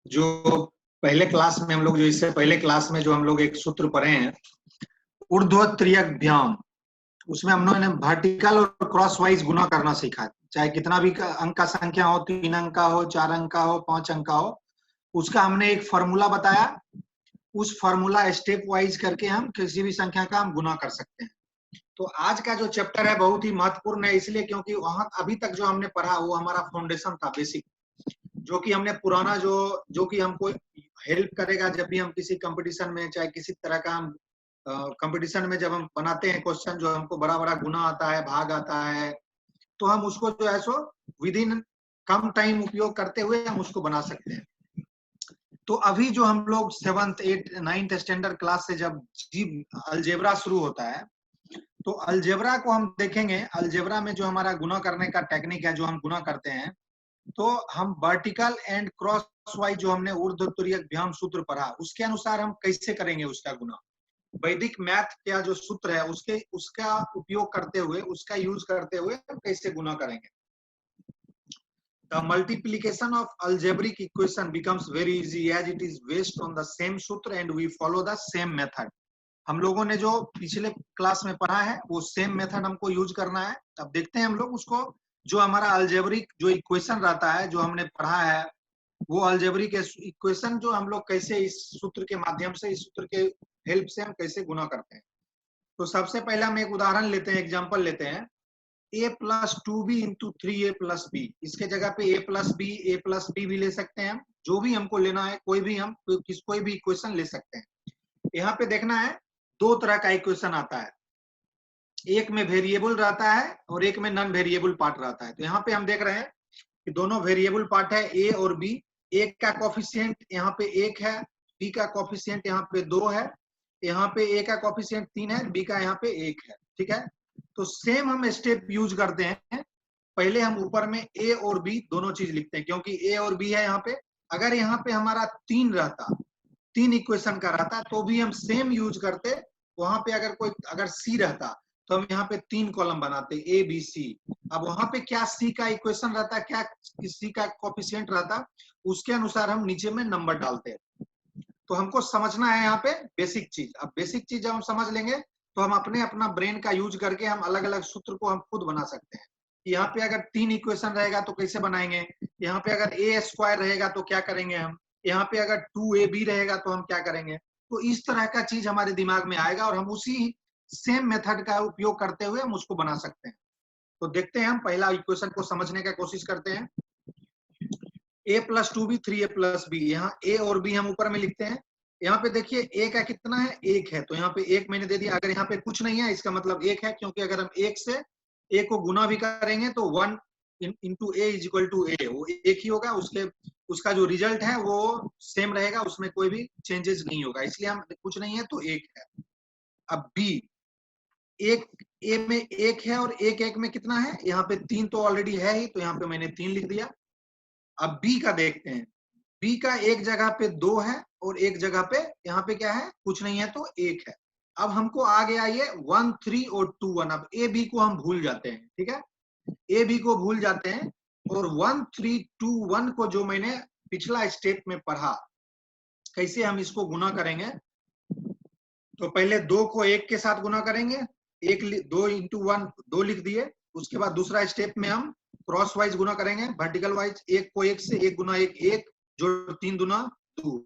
जो पहले क्लास में हम लोग, जो इससे पहले क्लास में जो हम लोग एक सूत्र पढ़े हैं, ऊर्ध्वत्रियक उसमें हम लोगों ने वर्टिकल और क्रॉस वाइज गुना करना सीखा। चाहे कितना भी अंक का संख्या हो, 3 अंक का हो, 4 अंक का हो, 5 अंक का हो, उसका हमने एक फॉर्मूला बताया। उस फॉर्मूला स्टेप वाइज करके हम किसी भी संख्या का हम गुना कर सकते हैं। तो आज का जो चैप्टर है बहुत ही महत्वपूर्ण है, इसलिए क्योंकि वहां अभी तक जो हमने पढ़ा वो हमारा फाउंडेशन था, बेसिक, जो कि हमने पुराना जो कि हमको हेल्प करेगा जब भी हम किसी कंपटीशन में, चाहे किसी तरह का हम कंपटीशन में जब हम बनाते हैं क्वेश्चन, जो हमको बड़ा बड़ा गुना आता है, भाग आता है, तो हम उसको जो है so with in come time उपयोग करते हुए हम उसको बना सकते हैं। तो अभी जो हम लोग 7th 8th 9th standard class से जब अलजेब्रा शुरू होता है, तो अलजेब्रा को हम देखेंगे। अलजेब्रा में जो हमारा गुना करने का टेक्निक है, जो हम गुना करते हैं, तो हम वर्टिकल एंड क्रॉस वाइज जो हमने ऊर्ध्वत्रियक सूत्र पढ़ा, उसके अनुसार हम कैसे करेंगे उसका गुना। वैदिक मैथ का जो सूत्र है उसका उपयोग करते हुए, उसका यूज करते हुए हम कैसे गुना करेंगे। The multiplication of algebraic equation becomes very easy as it is based on the same sutra and we follow the same method. हम लोगों ने जो पिछले क्लास में पढ़ा है वो सेम मेथड हमको यूज करना है। अब देखते हैं हम लोग उसको, जो हमारा अलजेब्रिक जो इक्वेशन रहता है, जो हमने पढ़ा है, वो अलजेब्रिक इक्वेशन जो हम लोग कैसे इस सूत्र के माध्यम से, इस सूत्र के हेल्प से हम कैसे गुना करते हैं। तो सबसे पहले हम एक उदाहरण लेते हैं, एग्जांपल लेते हैं। a plus 2b into 3a plus B, इसके जगह पे a प्लस b भी ले सकते हैं हम, जो भी हमको लेना है, कोई भी इक्वेशन ले सकते हैं। यहाँ पे देखना है दो तरह का इक्वेशन आता है, एक में वेरिएबल रहता है और एक में नॉन वेरिएबल पार्ट रहता है। तो यहाँ पे हम देख रहे हैं कि दोनों वेरिएबल पार्ट है, ए और बी। एक का कोफिशिएंट यहाँ पे 1 है, बी का कोफिशिएंट यहाँ पे 2 है, यहाँ पे ए का कोफिशिएंट 3 है, बी का यहाँ पे 1 है। ठीक है, तो सेम हम स्टेप यूज करते हैं। पहले हम ऊपर में ए और बी दोनों चीज लिखते हैं, क्योंकि ए और बी है यहाँ पे। अगर यहाँ पे हमारा 3 रहता, 3 इक्वेशन का रहता, तो भी हम सेम यूज करते। वहां पे अगर सी रहता तो हम यहाँ पे 3 कॉलम बनाते, ए बी सी। अब वहां पे क्या सी का इक्वेशन रहता, क्या सी का कोफिशिएंट रहता, उसके अनुसार हम नीचे में नंबर डालते हैं। तो हमको समझना है यहाँ पे बेसिक चीज। अब बेसिक चीज जब हम समझ लेंगे तो हम अपना ब्रेन का यूज करके हम अलग अलग सूत्र को हम खुद बना सकते हैं। यहाँ पे अगर 3 इक्वेशन रहेगा तो कैसे बनाएंगे, यहाँ पे अगर ए स्क्वायर रहेगा तो क्या करेंगे हम, यहाँ पे अगर 2ab रहेगा तो हम क्या करेंगे। तो इस तरह का चीज हमारे दिमाग में आएगा और हम उसी सेम मेथड का उपयोग करते हुए हम उसको बना सकते हैं। तो देखते हैं, हम पहला इक्वेशन को समझने का कोशिश करते हैं। a plus 2b 3a plus B, यहाँ a और b हम ऊपर में लिखते हैं। यहाँ पे देखिए a का कितना है, 1 है, तो यहाँ पे 1 मैंने दे दिया। अगर यहाँ पे कुछ नहीं है इसका मतलब 1 है, क्योंकि अगर हम 1 से a को गुना भी करेंगे तो 1 into a is equal to a, वो 1 ही होगा। उसका जो रिजल्ट है वो सेम रहेगा, उसमें कोई भी चेंजेस नहीं होगा, इसलिए हम कुछ नहीं है तो 1 है। अब b, एक ए में 1 है और 1 में कितना है, यहाँ पे 3 तो ऑलरेडी है ही, तो यहाँ पे मैंने 3 लिख दिया। अब बी का देखते हैं। बी का एक जगह पे 2 है और एक जगह पे यहाँ पे क्या है, कुछ नहीं है तो 1 है। अब हमको आ गया ये 1 3 और 2 1। अब ए बी को हम भूल जाते हैं, ठीक है, ए बी को भूल जाते हैं। और 1 3 2 1 को जो मैंने पिछला स्टेप में पढ़ा, कैसे हम इसको गुना करेंगे। तो पहले 2 को 1 के साथ गुना करेंगे, 2 इंटू 1 2 लिख दिए। उसके बाद दूसरा स्टेप में हम क्रॉस वाइज गुना करेंगे, वर्टिकल वाइज। 1 को 1 से 1 गुना 1 1, जो 3 दुना 2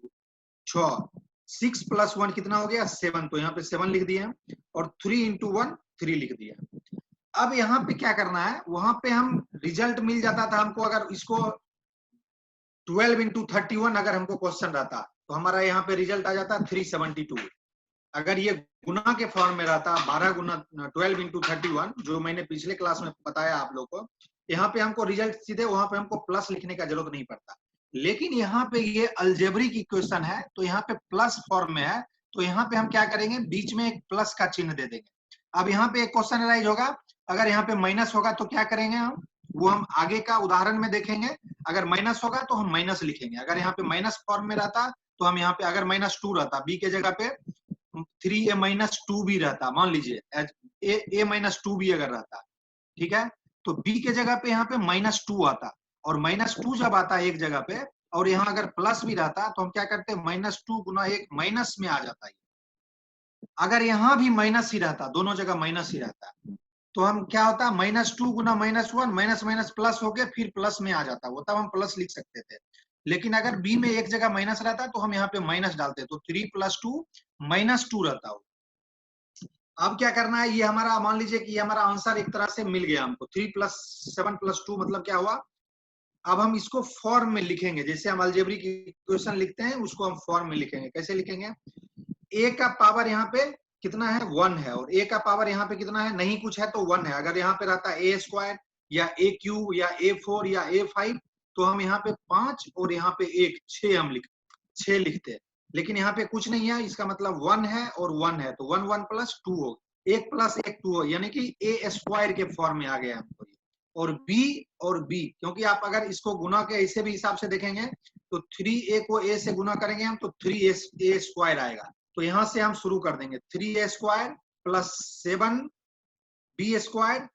6, 6 प्लस 1 कितना हो गया 7, तो यहाँ पे 7 लिख दिया। और 3 इंटू 1 3 लिख दिया। अब यहाँ पे क्या करना है, वहां पे हम रिजल्ट मिल जाता था हमको। अगर इसको 12 इंटू 31 अगर हमको क्वेश्चन रहता तो हमारा यहाँ पे रिजल्ट आ जाता 372। अगर ये गुना के फॉर्म में रहता 12 गुना 12 इंटू 31, जो मैंने पिछले क्लास में बताया आप लोग को, यहाँ पे हमको रिजल्ट सीधे, वहां पे हमको प्लस लिखने का जरूरत नहीं पड़ता। लेकिन यहाँ पे ये अलजेब्रिक इक्वेशन है, तो यहाँ पे प्लस फॉर्म में है, तो यहाँ पे हम क्या करेंगे, बीच में एक प्लस का चिन्ह दे देंगे। अब यहाँ पे एक क्वेश्चन राइज होगा, अगर यहाँ पे माइनस होगा तो क्या करेंगे हम, वो हम आगे का उदाहरण में देखेंगे। अगर माइनस होगा तो हम माइनस लिखेंगे। अगर यहाँ पे माइनस फॉर्म में रहता तो हम यहाँ पे, अगर -2 रहता, बी के जगह पे 3a-2 भी रहता, मान लीजिए a-2 भी अगर रहता, ठीक है, तो b के जगह पे यहाँ पे -2 आता। और -2 जब आता है एक जगह पे, और यहाँ अगर प्लस भी रहता तो हम क्या करते, -2 गुना 1 माइनस में आ जाता है। अगर यहाँ भी माइनस ही रहता, दोनों जगह माइनस ही रहता, तो हम क्या होता, -2 गुना -1 माइनस माइनस प्लस हो गया, फिर प्लस में आ जाता, वो तब हम प्लस लिख सकते थे। लेकिन अगर बी में एक जगह माइनस रहता तो हम यहाँ पे माइनस डालते, तो 3 + 2 -2 रहता हो। अब क्या करना है, ये हमारा मान लीजिए कि ये हमारा आंसर एक तरह से मिल गया हमको, 3 + 7 + 2 मतलब क्या हुआ। अब हम इसको फॉर्म में लिखेंगे, जैसे हम अलजेब्रिक इक्वेशन लिखते हैं उसको हम फॉर्म में लिखेंगे। कैसे लिखेंगे, a का पावर यहाँ पे कितना है, 1 है, और a का पावर यहाँ पे कितना है, नहीं कुछ है तो 1 है। अगर यहाँ पे रहता a² या a³ या a4 या a5 तो हम यहाँ पे 5 और यहाँ पे 1 6 हम 6 लिखते हैं। लेकिन यहाँ पे कुछ नहीं है, इसका मतलब 1 है और 1 है, तो 1 1 + 2 हो, 1 + 1 2 हो, यानी कि a² के फॉर्म में आ गया हमको। और b, क्योंकि आप अगर इसको गुना के ऐसे भी हिसाब से देखेंगे तो 3a को a से गुना करेंगे हम तो 3a² आएगा। तो यहां से हम शुरू कर देंगे, 3a² + 7b²,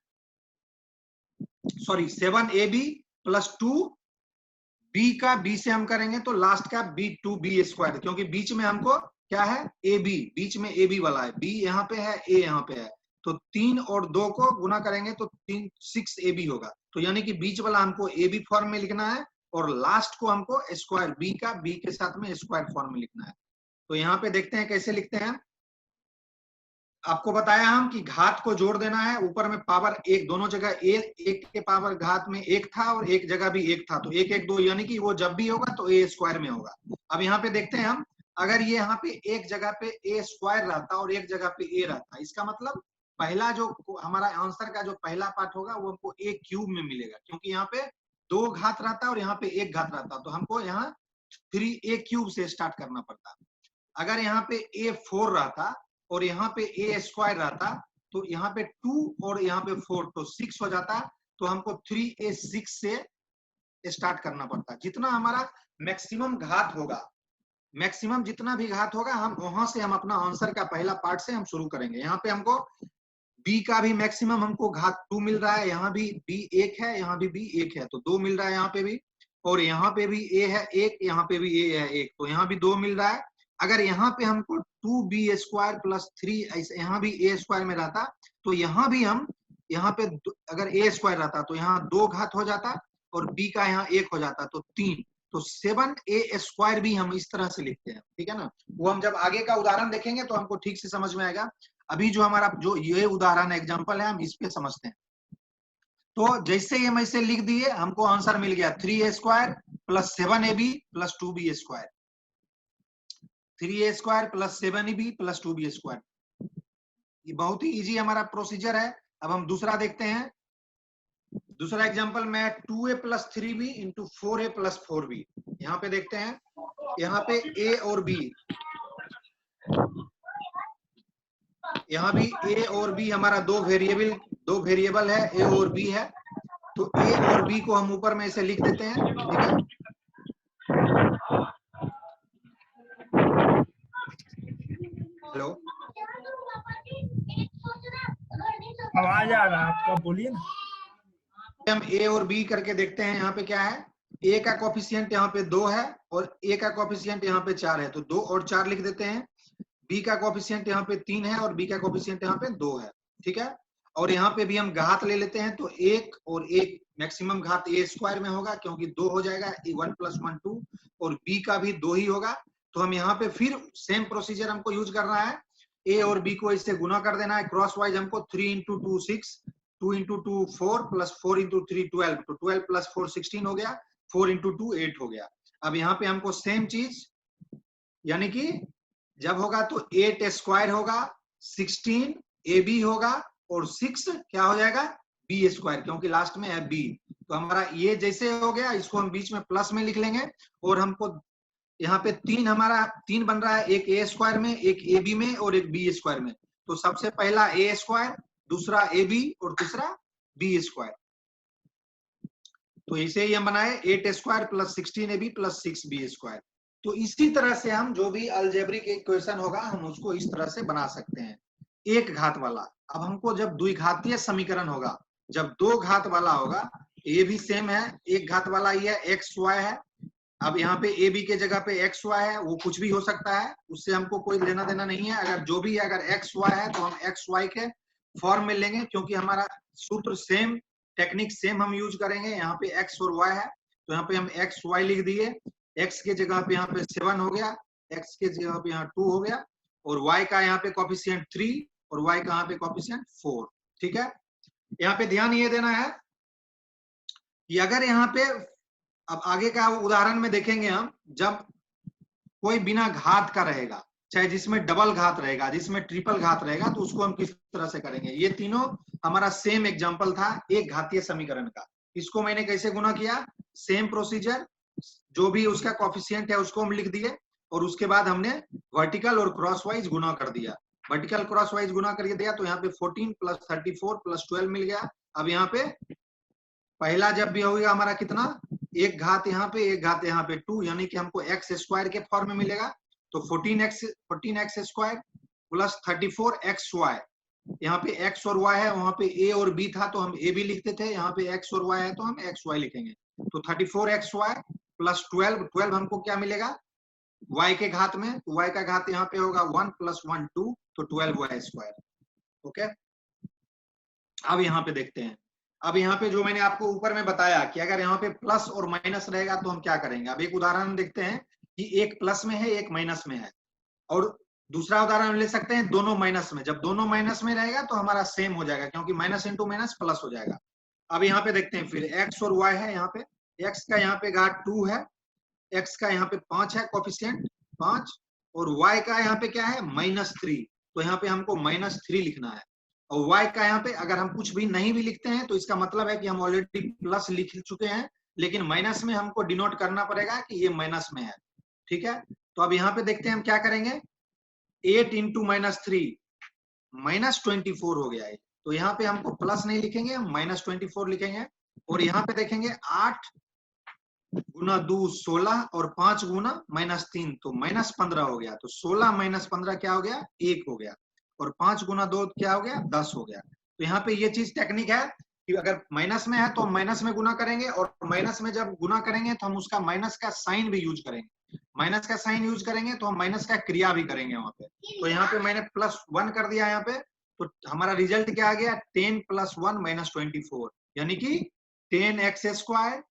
sorry 7ab + 2b का b से हम करेंगे तो लास्ट का b2b², क्योंकि बीच में हमको क्या है, ab, बीच में ab वाला है, b यहाँ पे है, a यहाँ पे है, तो 3 और 2 को गुना करेंगे तो 6ab होगा। तो यानी कि बीच वाला हमको ab फॉर्म में लिखना है और लास्ट को हमको स्क्वायर b का b के साथ में स्क्वायर फॉर्म में लिखना है। तो यहाँ पे देखते हैं कैसे लिखते हैं। आपको बताया हम कि घात को जोड़ देना है, ऊपर में पावर 1, दोनों जगह एक के पावर घात में 1 था और एक जगह भी 1 था, तो 1 1 2, यानी कि वो जब भी होगा तो a² में होगा। अब यहाँ पे देखते हैं हम, अगर ये यहाँ पे एक जगह पे a² रहता और एक जगह पे a रहता, इसका मतलब पहला जो हमारा आंसर का जो पहला पार्ट होगा वो हमको a³ में मिलेगा, क्योंकि यहाँ पे 2 घात रहता और यहाँ पे 1 घात रहता, तो हमको यहाँ 3a³ से स्टार्ट करना पड़ता। अगर यहाँ पे a4 रहता और यहाँ पे a² रहता तो यहाँ पे 2 और यहाँ पे 4 तो 6 हो जाता, तो हमको 3a6 से स्टार्ट करना पड़ता। जितना हमारा मैक्सिमम घात होगा, मैक्सिमम जितना भी घात होगा, हम वहां से हम अपना आंसर का पहला पार्ट से हम शुरू करेंगे। यहाँ पे हमको b का भी मैक्सिमम हमको घात 2 मिल रहा है, यहाँ भी b 1 है, यहाँ भी b 1 है, तो 2 मिल रहा है यहाँ पे भी, और यहाँ पे भी a है 1, यहाँ पे भी a है 1, तो यहाँ भी 2 मिल रहा है। अगर यहाँ पे हमको 2b² + 3 ऐसे यहाँ भी a² में रहता तो यहाँ भी हम यहाँ पे अगर a² रहता तो यहाँ 2 घात हो जाता और b का यहाँ 1 हो जाता, तो 3, तो 7a² भी हम इस तरह से लिखते हैं, ठीक है ना। वो हम जब आगे का उदाहरण देखेंगे तो हमको ठीक से समझ में आएगा। अभी जो हमारा जो ये उदाहरण एग्जाम्पल है हम इस पे समझते हैं। तो जैसे हम ऐसे लिख दिए, हमको आंसर मिल गया 3a² + 7ab + 2b², 3a² + 7ab + 2b²। ये बहुत ही इजी हमारा प्रोसीजर है। अब हम दूसरा देखते हैं। दूसरा एग्जांपल में 2a + 3b × 4a + 4b। यहाँ पे देखते हैं, यहाँ पे a और b, यहाँ भी a और b हमारा दो वेरिएबल है, a और b है, तो a और b को हम ऊपर में ऐसे लिख देते हैं, ठीक है। हेलो, आवाज आ रहा है आपका, बोलिए ना। हम a और b करके देखते हैं। यहाँ पे क्या है, a का कोफिशिएंट यहाँ पे 2 है और a का कोफिशिएंट यहाँ पे 4 है, तो 2 और 4 लिख देते हैं। b का कोफिशिएंट यहाँ पे 3 है और b का कोफिशिएंट यहाँ पे 2 है, ठीक है। और यहाँ पे भी हम घात ले लेते हैं, तो 1 और 1 मैक्सिमम घात a² में होगा, क्योंकि 2 हो जाएगा, 1 + 1 2, और b का भी 2 ही होगा। तो हम यहाँ पे फिर सेम प्रोसीजर हमको यूज करना है, a और b को इससे गुना कर देना है क्रॉस वाइज। हमको 3 × 2 6, 2 × 2 4 + 4 × 3 12, तो 12 + 4 16 हो गया, 4 × 2 8 हो गया। अब यहाँ पे हमको सेम चीज, यानी कि जब होगा तो 8² होगा, 16 ab होगा और 6 क्या हो जाएगा, b², क्योंकि लास्ट में है b। तो हमारा ये जैसे हो गया, इसको हम बीच में प्लस में लिख लेंगे। और हमको यहाँ पे 3 हमारा 3 बन रहा है, एक a² में, एक ab में और एक b² में। तो सबसे पहला a², दूसरा ab और तीसरा b²। तो इसे ही हम बनाए 8² + 16ab + 6b²। तो इसी तरह से हम जो भी अलजेब्रिक इक्वेशन होगा हम उसको इस तरह से बना सकते हैं, एक घात वाला। अब हमको जब द्विघातीय समीकरण होगा, जब 2 घात वाला होगा, ये भी सेम है, एक घात वाला ही है, x y है, अब यहाँ पे ए बी के जगह पे एक्स वाई है, वो कुछ भी हो सकता है, उससे हमको कोई लेना देना नहीं है। अगर जो भी है, अगर एक्स वाई है तो हम एक्स वाई के फॉर्म में लेंगे, क्योंकि हमारा सूत्र सेम, टेक्निक सेम हम यूज करेंगे। यहाँ पे एक्स और वाई है तो यहाँ पे हम एक्स वाई लिख दिए। एक्स के जगह पे यहाँ पे 7 हो गया, एक्स के जगह पे यहाँ 2 हो गया, और वाई का यहाँ पे कॉफिशिएंट 3 और वाई का यहाँ पे कॉफिशिएंट 4। ठीक है, यहाँ पे ध्यान ये देना है कि अगर यहाँ पे, अब आगे का उदाहरण में देखेंगे हम, जब कोई बिना घात का रहेगा, चाहे जिसमें डबल घात रहेगा, जिसमें ट्रिपल घात रहेगा, तो उसको हम किस तरह से करेंगे। ये तीनों हमारा सेम एग्जांपल था एक घातीय समीकरण का। इसको मैंने कैसे गुना किया, सेम प्रोसीजर, जो भी उसका कॉफिशिएंट है उसको हम लिख दिए, और उसके बाद हमने वर्टिकल और क्रॉस वाइज गुना कर दिया। वर्टिकल क्रॉस वाइज गुना करके दिया तो यहाँ पे 14 + 34 + 12 मिल गया। अब यहाँ पे पहला जब भी होगा हमारा कितना, एक घात यहाँ पे, एक घात यहाँ पे 2, यानी कि हमको एक्स स्क्वायर के फॉर्म में मिलेगा। तो 14x स्क्वायर + 34xy, यहाँ पे x और y है, वहां पे a और b था तो हम a b लिखते थे, यहाँ पे x और y है तो हम xy लिखेंगे। तो 34xy + 12 हमको क्या मिलेगा, y के घात में, तो y का घात यहाँ पे होगा 1 + 1 2, तो 12y स्क्वायर। ओके, अब यहाँ पे देखते हैं। अब यहाँ पे जो मैंने आपको ऊपर में बताया कि अगर यहाँ पे प्लस और माइनस रहेगा तो हम क्या करेंगे। अब एक उदाहरण देखते हैं कि एक प्लस में है, एक माइनस में है, और दूसरा उदाहरण ले सकते हैं दोनों माइनस में। जब दोनों माइनस में रहेगा तो हमारा सेम हो जाएगा, क्योंकि माइनस इंटू माइनस प्लस हो जाएगा। अब यहाँ पे देखते हैं, फिर एक्स और वाई है। यहाँ पे एक्स का यहाँ पे घात 2 है, एक्स का यहाँ पे 5 है कॉफिशिएंट 5, और वाई का यहाँ पे क्या है -3, तो यहाँ पे हमको -3 लिखना है। और y का यहाँ पे अगर हम कुछ भी नहीं भी लिखते हैं तो इसका मतलब है कि हम ऑलरेडी प्लस लिख चुके हैं, लेकिन माइनस में हमको डिनोट करना पड़ेगा कि ये माइनस में है। ठीक है, तो अब यहाँ पे देखते हैं हम क्या करेंगे। 8 × -3 -24 हो गया है, तो यहाँ पे हमको प्लस नहीं लिखेंगे, हम -24 लिखेंगे। और यहाँ पे देखेंगे 8 × 2 16 और 5 × -3 तो -15 हो गया। तो 16 - 15 क्या हो गया, 1 हो गया, और 5 × 2 क्या हो गया, 10 हो गया। तो यहाँ पे ये चीज टेक्निक है कि अगर माइनस में है तो हम माइनस में गुना करेंगे, और माइनस में जब गुना करेंगे तो हम उसका माइनस का साइन भी यूज करेंगे। माइनस का साइन यूज करेंगे तो हम माइनस का क्रिया भी करेंगे वहां पे। तो यहाँ पे मैंने +1 कर दिया यहाँ पे, तो हमारा रिजल्ट क्या आ गया, 10 + 1 -24, यानी कि 10x²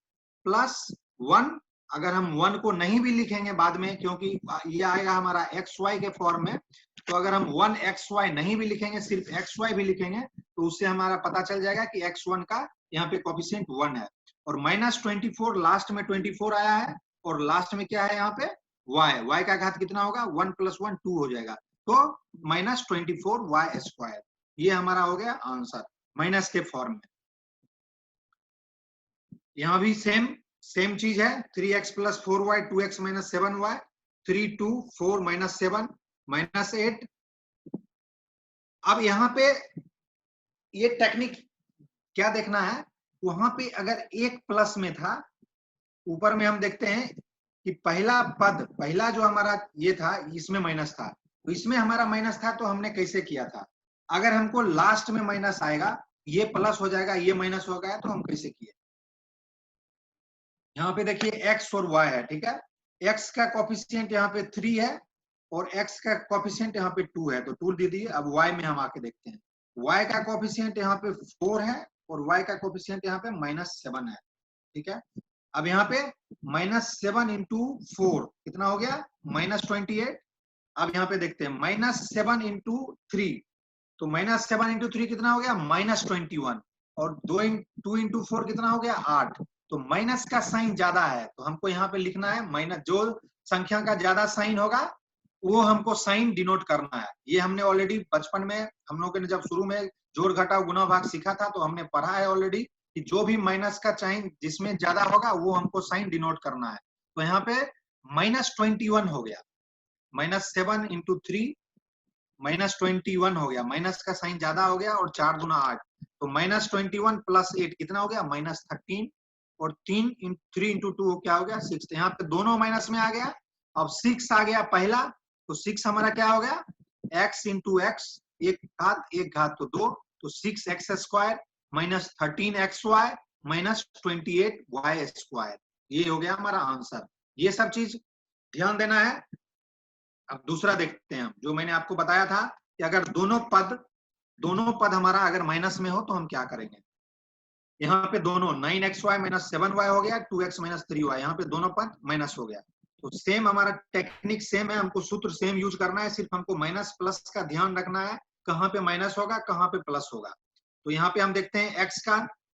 + 1। अगर हम 1 को नहीं भी लिखेंगे बाद में, क्योंकि ये आएगा हमारा xy के फॉर्म में, तो अगर हम 1xy नहीं भी लिखेंगे, सिर्फ xy भी लिखेंगे, तो उससे हमारा पता चल जाएगा कि x1 का यहाँ पे कॉफिशिएंट 1 है। और -24 लास्ट में 24 आया है, और लास्ट में क्या है यहाँ पे y का घात कितना होगा, 1 + 1 2 हो जाएगा, तो -24y²। ये हमारा हो गया आंसर माइनस के फॉर्म में। यहाँ भी सेम चीज है, 3x + 4y 2x - 7y 3 2 4 - 7 -8। अब यहाँ पे ये टेक्निक क्या देखना है, वहां पे अगर एक प्लस में था, ऊपर में हम देखते हैं कि पहला पद, पहला जो हमारा ये था, इसमें माइनस था, तो इसमें हमारा माइनस था, तो हमने कैसे किया था। अगर हमको लास्ट में माइनस आएगा, ये प्लस हो जाएगा, ये माइनस हो गया, तो हम कैसे किए। यहाँ पे देखिए x और y है, ठीक है। x का कॉफिशिएंट यहाँ पे 3 है, और x का कॉफिशिएंट यहाँ पे 2 है, तो 2 दे दिए। अब y में हम आके देखते हैं, y का कॉफिशिएंट यहाँ पे 4 है, और y का कॉफिशिएंट यहाँ पे -7 है, ठीक है। अब यहाँ पे -7 × 4 कितना हो गया, -28। अब यहाँ पे देखते हैं -7 × 3, तो -7 × 3 कितना हो गया, -21, और 2 × 4 कितना हो गया, 8। तो माइनस का साइन ज्यादा है, तो हमको यहाँ पे लिखना है माइनस, जो संख्या का ज्यादा साइन होगा वो हमको साइन डिनोट करना है। ये हमने ऑलरेडी बचपन में हम लोगों ने जब शुरू में जोड़ घटाव गुणा भाग सीखा था, तो हमने पढ़ा है ऑलरेडी कि जो भी माइनस का साइन जिसमें ज्यादा होगा वो हमको साइन डिनोट करना है। तो यहाँ पे -21 हो गया, -7 × 3 -21 हो गया, माइनस का साइन ज्यादा हो गया, और 4 × 8, तो -21 + 8 कितना हो गया, -13, और 3 × 2 क्या हो गया, 6। यहाँ पे दोनों माइनस में आ गया। अब 6 आ गया पहला, तो 6 हमारा क्या हो गया, x × x, एक घात तो 2, तो 6x² -13xy -28y²। ये हो गया हमारा आंसर। ये सब चीज ध्यान देना है। अब दूसरा देखते हैं हम, जो मैंने आपको बताया था कि अगर दोनों पद हमारा अगर माइनस में हो तो हम क्या करेंगे। यहाँ पे दोनों 9xy माइनस 7y हो गया, 2x माइनस 3y, यहाँ पे दोनों पद माइनस हो गया। तो सेम हमारा टेक्निक सेम है, हमको सूत्र सेम यूज करना है, सिर्फ हमको माइनस प्लस का ध्यान रखना है, कहाँ पे माइनस होगा कहाँ पे प्लस होगा। तो यहाँ पे हम देखते हैं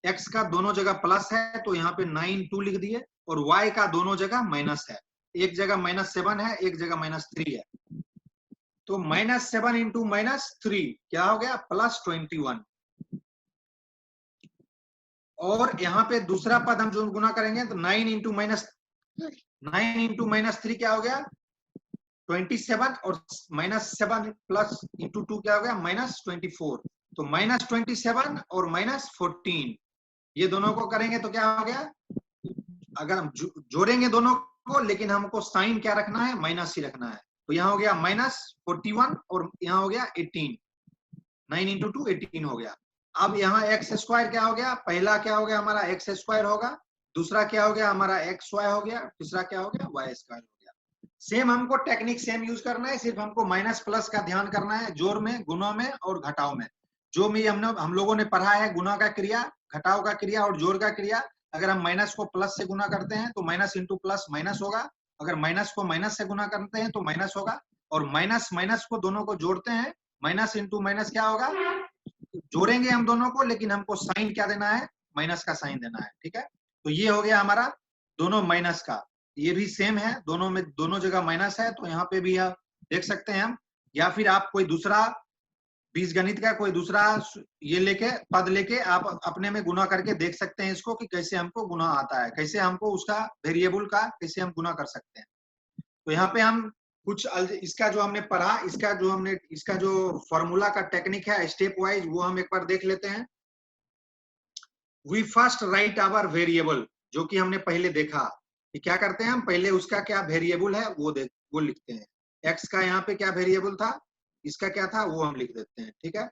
x का दोनों जगह प्लस है तो यहाँ पे 9 2 लिख दिए, और y का दोनों जगह माइनस है, एक जगह -7 है, एक जगह -3 है। तो -7 इंटू -3 क्या हो गया, +21। और यहाँ पे दूसरा पद हम जो गुना करेंगे तो 9 इंटू -3 क्या हो गया, 27, और -7 प्लस इंटू 2 क्या हो गया, -24। तो -27 और -14 ये दोनों को करेंगे तो क्या हो गया, अगर हम जोड़ेंगे दोनों को, लेकिन हमको साइन क्या रखना है, माइनस ही रखना है। तो यहाँ हो गया -41 और यहाँ हो गया 18, 9 इंटू 2 18 हो गया। अब यहाँ एक्स स्क्वायर क्या हो गया, पहला क्या हो गया हमारा एक्स स्क्वायर होगा, दूसरा क्या हो गया हमारा एक्स वाई हो गया, तीसरा क्या हो गया वाई स्क्वायर हो गया। सेम हमको टेक्निक सेम यूज करना है, सिर्फ हमको माइनस प्लस का ध्यान करना है, जोड़ में, गुणों में और घटाव में। जो भी हम लोगों ने पढ़ा है, गुणा का क्रिया, घटाव का क्रिया और जोड़ का क्रिया, अगर हम माइनस को प्लस से गुना करते हैं तो माइनस इंटू प्लस माइनस होगा, अगर माइनस को माइनस से गुना करते हैं तो माइनस होगा, और माइनस माइनस को दोनों को जोड़ते हैं, माइनस इंटू माइनस क्या होगा, जोड़ेंगे हम दोनों को, लेकिन हमको साइन क्या देना है, माइनस का साइन देना है। ठीक है, तो ये हो गया हमारा दोनों माइनस का, ये भी सेम है, दोनों में दोनों जगह माइनस है, तो यहाँ पे भी आप देख सकते हैं हम, या फिर आप कोई दूसरा बीजगणित का कोई दूसरा ये लेके पद लेके आप अपने में गुना करके देख सकते हैं इसको, कि कैसे हमको गुना आता है, कैसे हमको उसका वेरिएबल का कैसे हम गुना कर सकते हैं। तो यहाँ पे हम कुछ इसका जो हमने पढ़ा, इसका जो फॉर्मूला का टेक्निक है स्टेप वाइज, वो हम एक बार देख लेते हैं। We first write our variable, जो कि हमने पहले देखा कि क्या करते हैं हम, पहले उसका क्या वेरिएबल है वो लिखते हैं। एक्स का यहाँ पे क्या वेरिएबल था, इसका क्या था, वो हम लिख देते हैं। ठीक है,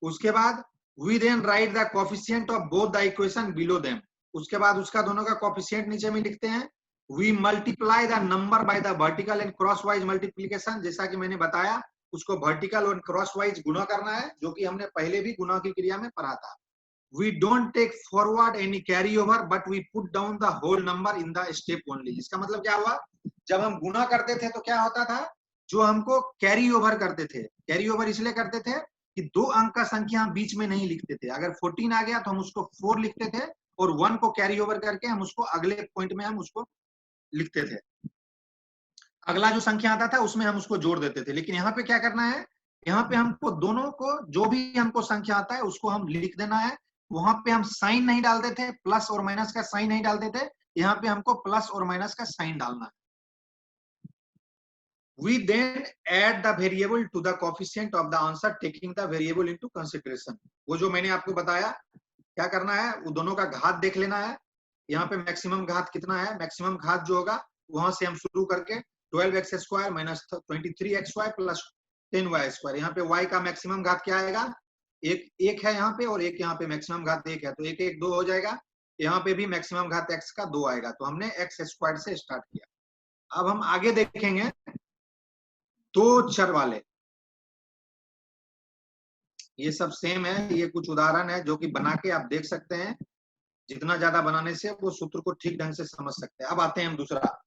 उसके बाद we then write the coefficient of both the equation below them, उसके बाद उसका दोनों का कोफिशिएंट नीचे में लिखते हैं। We multiply the number by the vertical and crosswise multiplication, जैसा कि मैंने बताया उसको वर्टिकल और क्रॉस वाइज गुना करना है, जो कि हमने पहले भी गुना की क्रिया में पढ़ा था। We don't take forward any carry over, but we put down the whole number in the step only। इसका मतलब क्या हुआ, जब हम गुना करते थे तो क्या होता था, जो हमको कैरी ओवर करते थे, कैरी ओवर इसलिए करते थे कि 2 अंक का संख्या हम बीच में नहीं लिखते थे। अगर 14 आ गया तो हम उसको 4 लिखते थे, और 1 को कैरी ओवर करके हम उसको अगले पॉइंट में हम उसको लिखते थे, अगला जो संख्या आता था उसमें हम उसको जोड़ देते थे। लेकिन यहाँ पे क्या करना है, यहाँ पे हमको दोनों को, जो भी हमको संख्या आता है उसको हम लिख देना है। वहां पे हम साइन नहीं डालते थे, प्लस और माइनस का साइन नहीं डालते थे, यहाँ पे हमको प्लस और माइनस का साइन डालना है। We then add the variable to the coefficient of the answer taking the variable into consideration। वो जो मैंने आपको बताया क्या करना है, वो दोनों का घात देख लेना है। यहाँ पे मैक्सिमम घात कितना है, मैक्सिमम घात जो होगा वहां से हम शुरू करके 12x square minus 23xy plus 10y square, यहाँ पे y का मैक्सिमम घात क्या आएगा, एक है यहाँ पे, और एक यहाँ पे मैक्सिमम घात 1 है, तो 1 1 2 हो जाएगा। यहाँ पे भी मैक्सिमम घात x का 2 आएगा। तो हमने x स्क्वायर से स्टार्ट किया। अब हम आगे देखेंगे 2 चर वाले, ये सब सेम है, ये कुछ उदाहरण है जो कि बना के आप देख सकते हैं। जितना ज्यादा बनाने से वो सूत्र को ठीक ढंग से समझ सकते हैं। अब आते हैं हम दूसरा,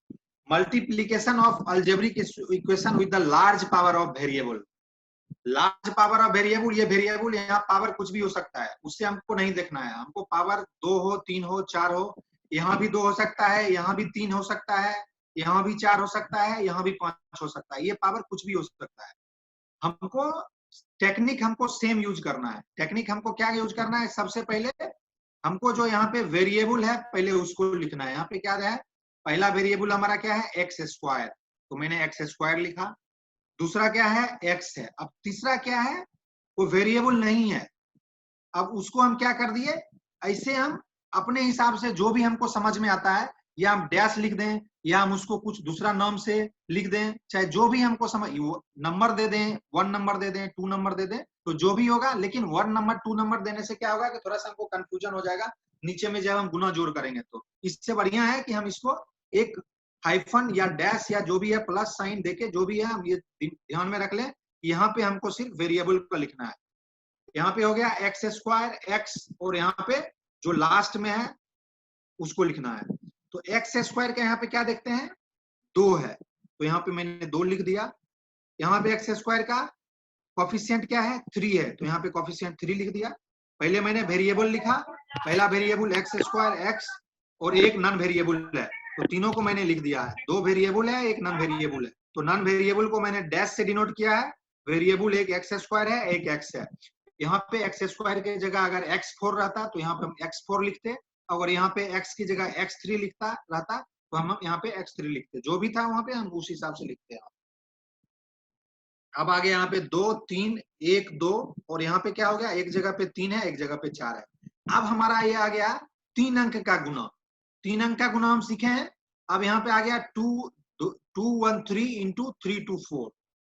multiplication of algebraic equation with the large power of variable. Large power of variable, ये वेरिएबल यहाँ पावर कुछ भी हो सकता है, उससे हमको नहीं देखना है। हमको पावर 2 हो, 3 हो, 4 हो, यहाँ भी 2 हो सकता है, यहाँ भी 3 हो सकता है, यहाँ भी 4 हो सकता है, यहाँ भी 5 हो सकता है, ये पावर कुछ भी हो सकता है। हमको टेक्निक हमको सेम यूज करना है। टेक्निक हमको क्या यूज करना है, सबसे पहले हमको जो यहाँ पे वेरिएबल है पहले उसको लिखना है। यहाँ पे क्या है, पहला वेरिएबल हमारा क्या है, एक्स स्क्वायर, तो मैंने एक्स स्क्वायर लिखा। दूसरा क्या है, एक्स है। अब तीसरा क्या है, वो वेरिएबल नहीं है, अब उसको हम क्या कर दिए, ऐसे हम अपने हिसाब से जो भी हमको समझ में आता है, या हम डैश लिख दें, या हम उसको कुछ दूसरा नाम से लिख दें, चाहे जो भी हमको समझ, नंबर दे दें, 1 नंबर दे दें, 2 नंबर दे दें, तो जो भी होगा। लेकिन 1 नंबर 2 नंबर देने से क्या होगा कि थोड़ा सा हमको कंफ्यूजन हो जाएगा नीचे में जब हम गुना जोड़ करेंगे। तो इससे बढ़िया है कि हम इसको एक हाइफन या डैश या जो भी है प्लस साइन देके जो भी है हम ये ध्यान में रख लें, यहाँ पे हमको सिर्फ वेरिएबल को लिखना है। यहाँ पे हो गया एक्स स्क्वायर एक्स, और यहाँ पे जो लास्ट में है उसको लिखना है। तो एक्स स्क्वायर का यहाँ पे क्या देखते हैं, 2 है, तो यहाँ पे मैंने 2 लिख दिया। यहाँ पे एक्स स्क्वायर का कोफिशिएंट क्या है, 3 है, तो यहाँ पे कोफिशिएंट 3 लिख दिया। पहले मैंने वेरिएबल लिखा, पहला वेरिएबल एक्स स्क्वायर एक्स और एक नॉन वेरिएबल है, तो तीनों को मैंने लिख दिया है। 2 वेरिएबल है, एक नॉन वेरिएबल है, तो नॉन वेरिएबल को मैंने डैश से डिनोट किया है, वेरिएबल एक एक्स स्क्वायर है, एक एक्स है। यहाँ पे एक्स स्क्वायर की जगह अगर x4 रहता तो यहाँ पे हम x4 लिखते, अगर यहाँ पे x की जगह x3 लिखता रहता तो हम यहाँ पे x3 लिखते, जो भी था वहां पे हम उस हिसाब से लिखते हैं। अब आगे यहाँ पे 2 3 1 2, और यहाँ पे क्या हो गया, एक जगह पे 3 है, एक जगह पे 4 है। अब हमारा ये आ गया 3 अंक का गुना। 3 अंक का गुना हम सीखे हैं। अब यहाँ पे आ गया 213 इंटू 324।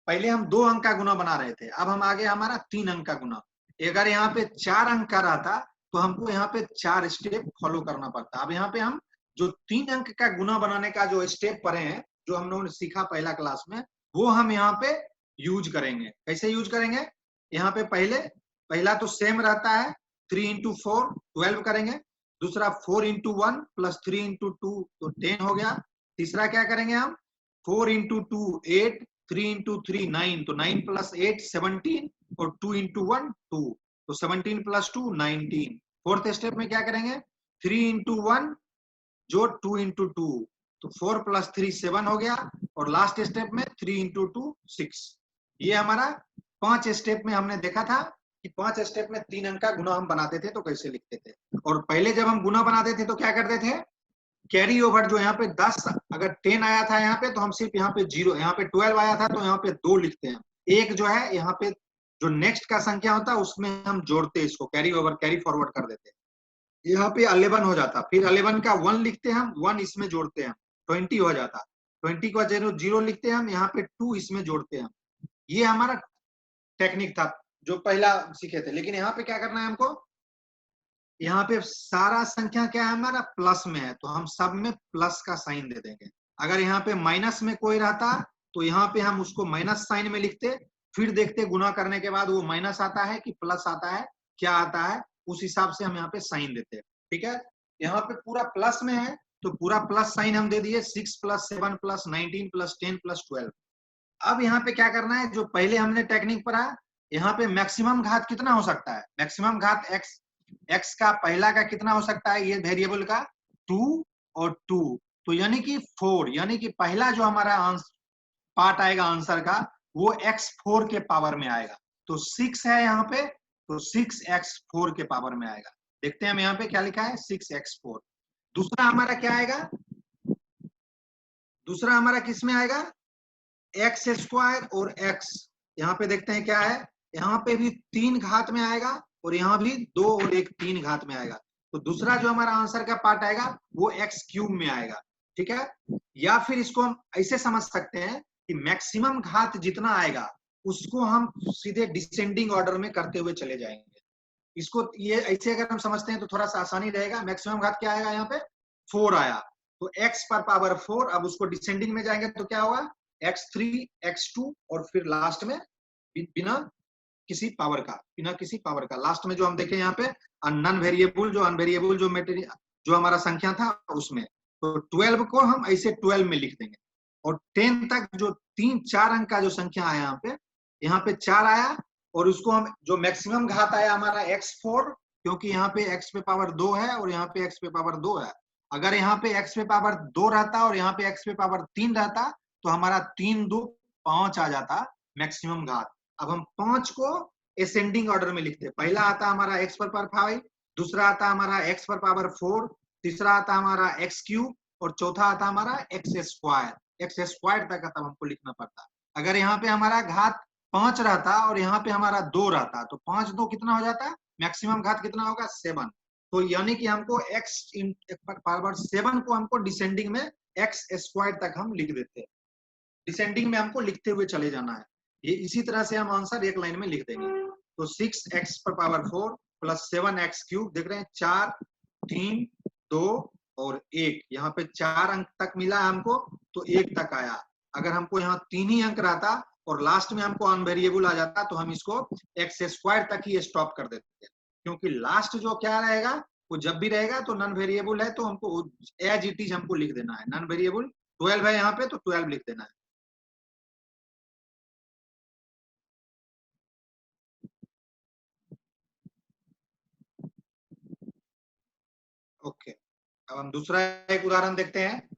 पहले हम 2 अंक का गुना बना रहे थे, अब हम आ गए हमारा 3 अंक का गुना। अगर यहाँ पे 4 अंक का रहता तो हमको यहाँ पे 4 स्टेप फॉलो करना पड़ता। अब यहाँ पे हम जो 3 अंक का गुना बनाने का जो स्टेप पढ़े हैं, जो हम लोगों ने सीखा पहला क्लास में, वो हम यहाँ पे यूज करेंगे। कैसे यूज करेंगे, यहाँ पे पहला तो सेम रहता है, 3 इंटू 4 12 करेंगे। दूसरा 4 इंटू 1 प्लस 3 इंटू 2 तो 10 हो गया। तीसरा क्या करेंगे हम, 4 इंटू 2 8, 3 इंटू 3 9, तो 9 प्लस 8 17, और 2 इंटू 1 2, तो 17 प्लस 2 19। फोर्थ स्टेप में क्या करेंगे, 3 इंटू 1 जो 2 इंटू 2, तो 4 प्लस 3 7 हो गया, और लास्ट स्टेप में 3 इंटू 2 6। ये हमारा 5 स्टेप में हमने देखा था कि 5 स्टेप में 3 अंक का गुना हम बनाते थे तो कैसे लिखते थे। और पहले जब हम गुना बनाते थे तो क्या करते थे, कैरी ओवर, जो यहाँ पे 10 अगर 10 आया था यहाँ पे, तो हम सिर्फ यहाँ पे 0, यहाँ पे 12 आया था तो यहाँ पे 2 लिखते हैं। एक जो है यहाँ पे जो नेक्स्ट का संख्या होता है उसमें हम जोड़ते, इसको कैरी ओवर कैरी फॉरवर्ड कर देते। यहाँ पे 11 हो जाता, फिर 11 का 1 लिखते हैं हम, 1 इसमें जोड़ते हैं, 20 हो जाता। 20 का 0 लिखते हैं हम, यहाँ पे 2 इसमें जोड़ते हैं। ये हमारा टेक्निक था जो पहला सीखे थे। लेकिन यहाँ पे क्या करना है हमको, यहाँ पे सारा संख्या क्या है हमारा प्लस में है, तो हम सब में प्लस का साइन दे देंगे। अगर यहाँ पे माइनस में कोई रहता तो यहाँ पे हम उसको माइनस साइन में लिखते, फिर देखते गुना करने के बाद वो माइनस आता है कि प्लस आता है, क्या आता है, उस हिसाब से हम यहाँ पे साइन देते हैं। ठीक है, यहाँ पे पूरा प्लस में है तो पूरा प्लस साइन हम दे दिए, 6 प्लस 7 प्लस 19 प्लस 10 प्लस 12। अब यहाँ पे क्या करना है, जो पहले हमने टेक्निक पढ़ा, यहाँ पे मैक्सिमम घात कितना हो सकता है, मैक्सिमम घात x का पहला का कितना हो सकता है, ये वेरिएबल का 2 और 2, तो यानी कि 4, यानी कि पहला जो हमारा पार्ट आएगा आंसर का वो x4 के पावर में आएगा। तो 6 है यहाँ पे, तो 6x4 के पावर में आएगा। देखते हैं हम यहाँ पे क्या लिखा है, 6x4। दूसरा हमारा क्या आएगा, दूसरा हमारा किस में आएगा, एक्स स्क्वायर और x। यहाँ पे देखते हैं क्या है, यहाँ पे भी 3 घात में आएगा और यहाँ भी 2 और 1 3 घात में आएगा। तो दूसरा जो हमारा आंसर का पार्ट आएगा वो x³ में आएगा। ठीक है, या फिर इसको हम ऐसे समझ सकते हैं कि मैक्सिमम घात जितना आएगा उसको हम सीधे डिसेंडिंग ऑर्डर में करते हुए चले जाएंगे। इसको ये ऐसे अगर हम समझते हैं तो थोड़ा सा आसानी रहेगा। मैक्सिमम घात क्या आएगा, यहाँ पे 4 आया तो x पर पावर 4, अब उसको डिसेंडिंग में जाएंगे तो क्या होगा, x3 x2 और फिर लास्ट में बिना किसी पावर का, बिना किसी पावर का लास्ट में जो हम देखें यहाँ पे नॉन वेरिएबल, जो अनवेरिएबल जो मेटेरियल जो हमारा संख्या था उसमें, तो 12 को हम ऐसे 12 में लिख देंगे। और 10 तक जो 3-4 अंक का जो संख्या आया यहाँ पे 4 आया, और उसको हम जो मैक्सिमम घात आया हमारा x4, क्योंकि यहाँ पे x पे पावर 2 है और यहाँ पे x पे पावर 2 है। अगर यहाँ पे x पे पावर 2 रहता और यहाँ पे x पे पावर 3 रहता तो हमारा 3 2 5 आ जाता मैक्सिमम घात। अब हम 5 को असेंडिंग ऑर्डर में लिखते हैं। पहला आता हमारा x पर पावर 5, दूसरा आता हमारा x पर पावर 4, तीसरा आता हमारा x³ और चौथा आता हमारा x स्क्वायर। x स्क्वायर तक तब हमको लिखना पड़ता। अगर यहाँ पे हमारा घात 5 रहता और यहाँ पे हमारा 2 रहता तो 5 2 कितना हो जाता, मैक्सिमम घात कितना होगा 7। तो यानी कि हमको x पावर 7 को हमको डिसेंडिंग में x स्क्वायर तक हम लिख देते हैं। डिसेंडिंग में हमको लिखते हुए चले जाना है। ये इसी तरह से हम आंसर एक लाइन में लिख देंगे। तो 6x पर पावर 4 प्लस 7x³ देख रहे हैं, 4 3 2 और 1, यहाँ पे 4 अंक तक मिला है हमको तो 1 तक आया। अगर हमको यहाँ 3 ही अंक रहता और लास्ट में हमको अनवेरिएबल आ जाता तो हम इसको एक्स स्क्वायर तक ही स्टॉप कर देते, क्योंकि लास्ट जो क्या रहेगा वो जब भी रहेगा तो नॉन वेरिएबल है, तो हमको एज इट इज हमको लिख देना है। नॉन वेरिएबल 12 है यहाँ पे तो 12 लिख देना है। ओके, अब हम दूसरा एक उदाहरण देखते हैं।